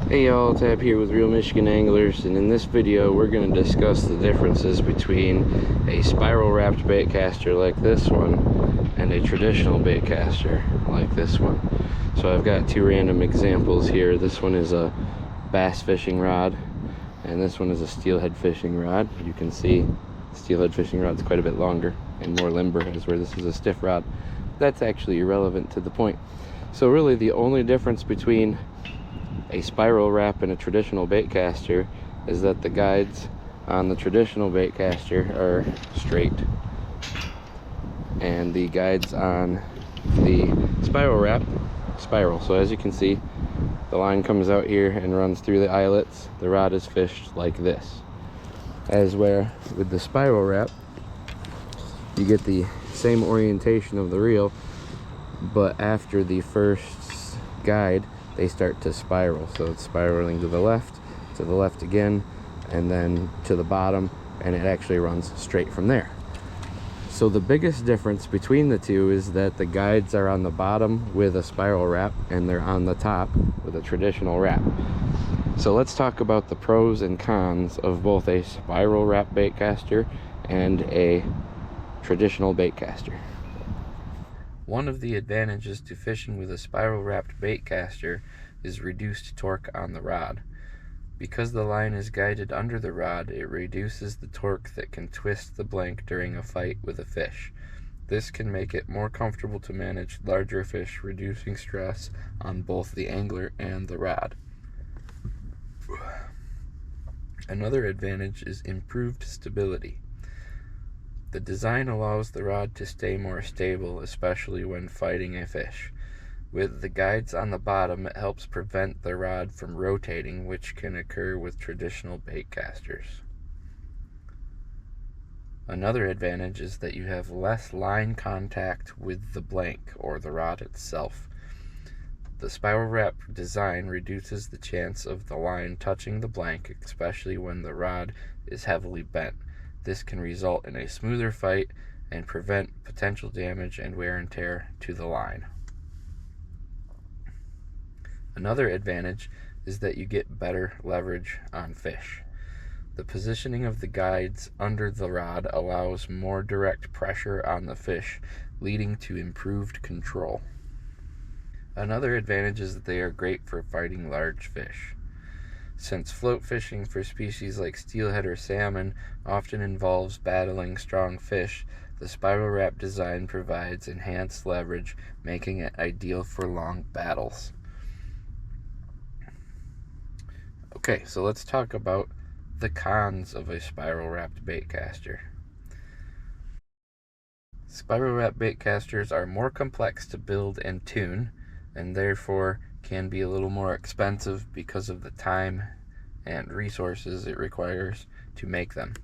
Hey y'all, Tab here with Real Michigan Anglers, and in this video we're going to discuss the differences between a spiral wrapped baitcaster like this one and a traditional baitcaster like this one. So I've got two random examples here. This one is a bass fishing rod and this one is a steelhead fishing rod. You can see the steelhead fishing rod's quite a bit longer and more limber, as where this is a stiff rod. That's actually irrelevant to the point. So really the only difference between a spiral wrap and a traditional baitcaster is that the guides on the traditional baitcaster are straight and the guides on the spiral wrap spiral. So as you can see, the line comes out here and runs through the eyelets. The rod is fished like this, as where with the spiral wrap you get the same orientation of the reel, but after the first guide they start to spiral. So it's spiraling to the left again, and then to the bottom, and it actually runs straight from there. So the biggest difference between the two is that the guides are on the bottom with a spiral wrap and they're on the top with a traditional wrap. So let's talk about the pros and cons of both a spiral wrap baitcaster and a traditional baitcaster. One of the advantages to fishing with a spiral wrapped baitcaster is reduced torque on the rod. Because the line is guided under the rod, it reduces the torque that can twist the blank during a fight with a fish. This can make it more comfortable to manage larger fish, reducing stress on both the angler and the rod. Another advantage is improved stability. The design allows the rod to stay more stable, especially when fighting a fish. With the guides on the bottom, it helps prevent the rod from rotating, which can occur with traditional baitcasters. Another advantage is that you have less line contact with the blank or the rod itself. The spiral wrap design reduces the chance of the line touching the blank, especially when the rod is heavily bent. This can result in a smoother fight and prevent potential damage and wear and tear to the line. Another advantage is that you get better leverage on fish. The positioning of the guides under the rod allows more direct pressure on the fish, leading to improved control. Another advantage is that they are great for fighting large fish. Since float fishing for species like steelhead or salmon often involves battling strong fish, the spiral wrap design provides enhanced leverage, making it ideal for long battles. Okay, so let's talk about the cons of a spiral wrapped baitcaster. Spiral wrap baitcasters are more complex to build and tune, and therefore can be a little more expensive because of the time and resources it requires to make them.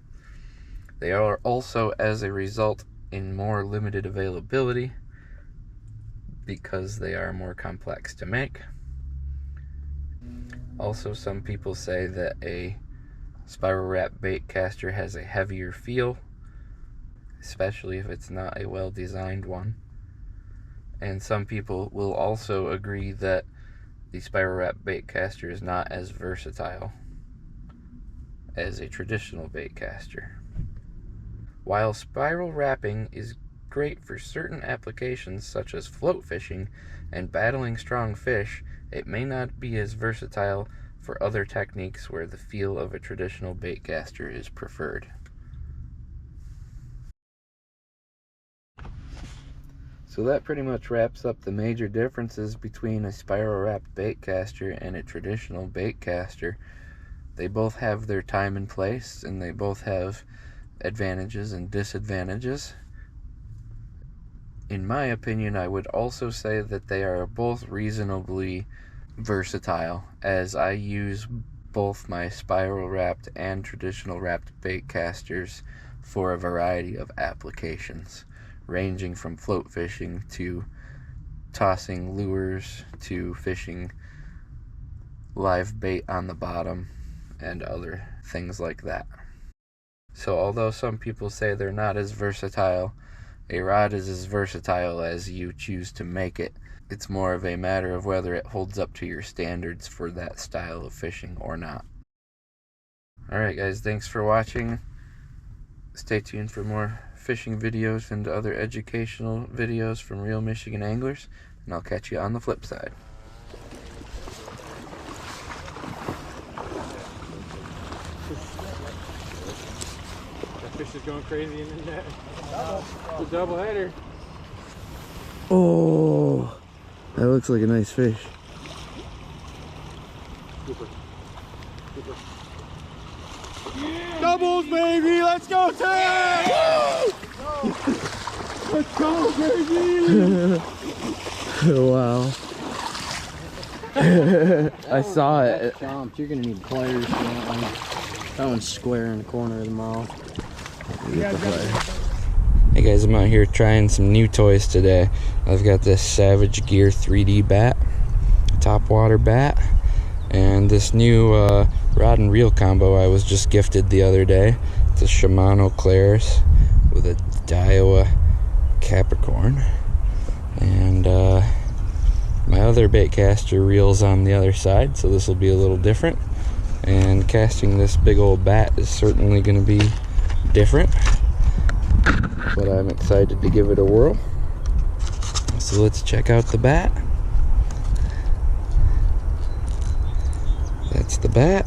They are also, as a result, in more limited availability because they are more complex to make. Also, some people say that a spiral wrap baitcaster has a heavier feel, especially if it's not a well-designed one. And some people will also agree that the spiral wrap baitcaster is not as versatile as a traditional baitcaster. While spiral wrapping is great for certain applications such as float fishing and battling strong fish, it may not be as versatile for other techniques where the feel of a traditional baitcaster is preferred. So that pretty much wraps up the major differences between a spiral wrapped baitcaster and a traditional baitcaster. They both have their time and place, and they both have advantages and disadvantages. In my opinion, I would also say that they are both reasonably versatile, as I use both my spiral wrapped and traditional wrapped baitcasters for a variety of applications, ranging from float fishing to tossing lures to fishing live bait on the bottom and other things like that. So although some people say they're not as versatile, a rod is as versatile as you choose to make it. It's more of a matter of whether it holds up to your standards for that style of fishing or not. Alright guys, thanks for watching. Stay tuned for more fishing videos and other educational videos from real Michigan anglers, and I'll catch you on the flip side. That fish is going crazy in the net. It's a double header. Oh, that looks like a nice fish. Super. Doubles, baby! Let's go, Ted! Let's go, baby! Wow. I saw it. You're gonna need pliers for that one. That one's square in the corner of the mouth. Hey guys, I'm out here trying some new toys today. I've got this Savage Gear 3D bat, top water bat, and this new rod and reel combo I was just gifted the other day. It's a Shimano Claris with a Daiwa Capricorn, and my other Baitcaster reel's on the other side, so this will be a little different, and casting this big old bat is certainly going to be different, but I'm excited to give it a whirl. So let's check out the bat. That's the bat.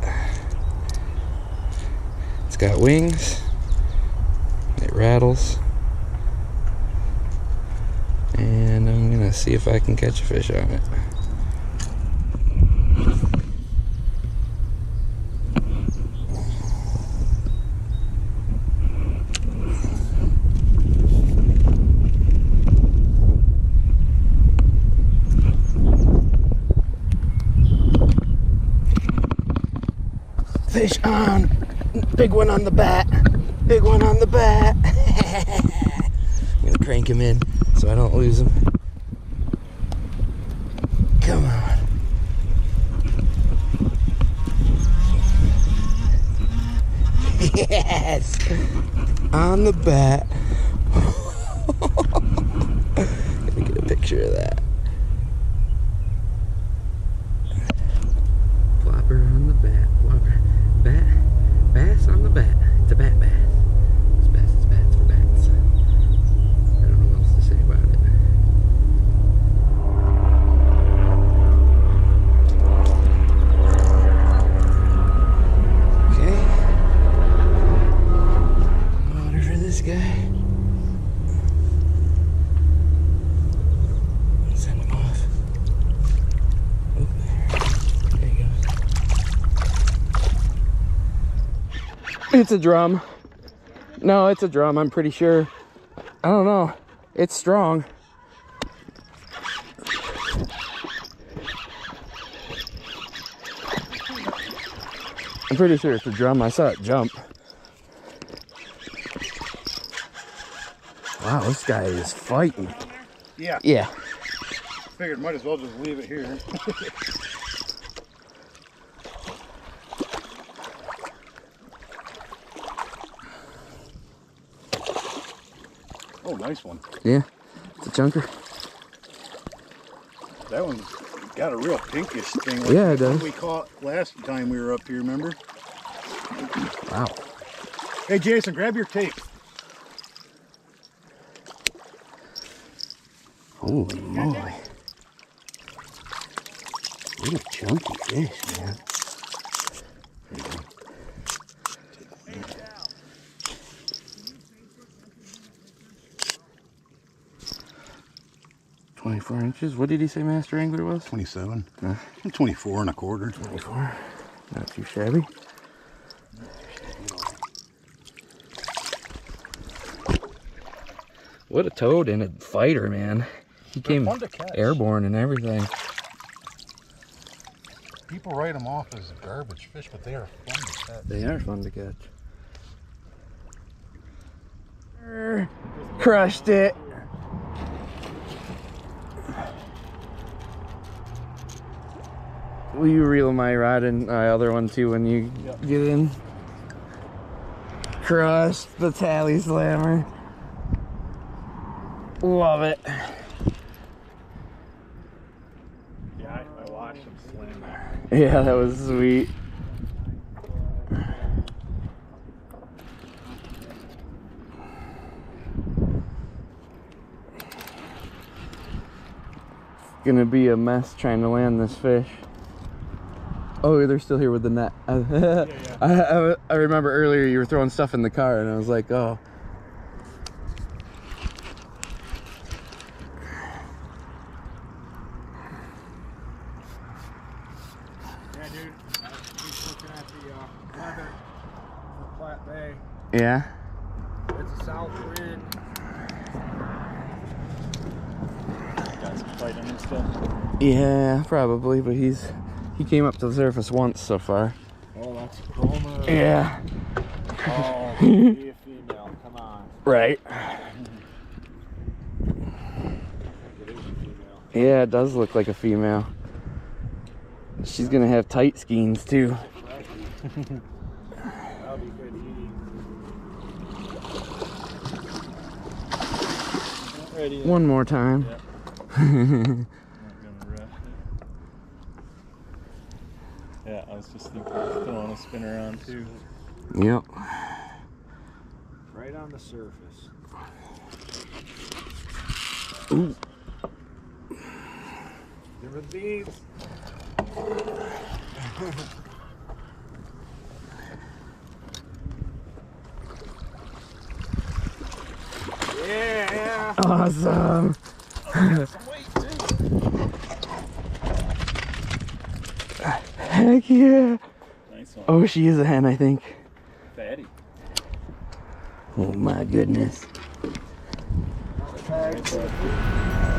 It's got wings. It rattles. And I'm gonna see if I can catch a fish on it. Fish on. Big one on the bat. Big one on the bat. I'm gonna crank him in so I don't lose him. Come on. Yes! On the bat. Let me get a picture of that. Flopper on the bat. Flopper. Bat. Bass on the bat. It's a bat bass. It's bass, it's bats for bats. I don't know what else to say about it. Okay. Water for this guy. Send him off. Oh, there he goes. It's a drum. No, it's a drum, I'm pretty sure. I don't know. It's strong. I'm pretty sure it's a drum. I saw it jump. Wow, this guy is fighting. Yeah. Yeah. Figured might as well just leave it here. Oh, nice one. Yeah, it's a chunker. That one's got a real pinkish thing. Like Yeah, it does. we caught last time we were up here, remember? Wow. Hey, Jason, grab your tape. Holy moly. What a chunky fish, man. There you go. 24 inches. What did he say Master Angler was? 27. 24 and a quarter. 24. Not too shabby. What a toad and a fighter, man. He They're came fun to catch. airborne and everything. People write them off as garbage fish, but they are fun to catch. They are fun to catch. Crushed it. Will you reel my rod and my other one too when you get in? Crushed the tally slammer. Love it. him slam. Yeah, that was sweet. Gonna be a mess trying to land this fish. Oh, they're still here with the net. I remember earlier you were throwing stuff in the car, and I was like, oh. Yeah, dude. He's looking at the weather for Platte Bay. Yeah. It's a south wind. Got some fight in him still. Yeah, probably, but he came up to the surface once so far. Oh, that's a chroma. Yeah. Oh, be a female. Come on. Right. It is a female. Yeah, it does look like a female. She's gonna have tight skeins too. That'll be good eating. Ready. One more time. Yep. I'm not gonna rush it. Yeah, I was just thinking, still want to spin around too. Yep. Right on the surface. Ooh. Different beans. Yeah. Awesome. Heck yeah. Nice one. Oh, she is a hen, I think. Fatty. Oh my goodness. Nice one.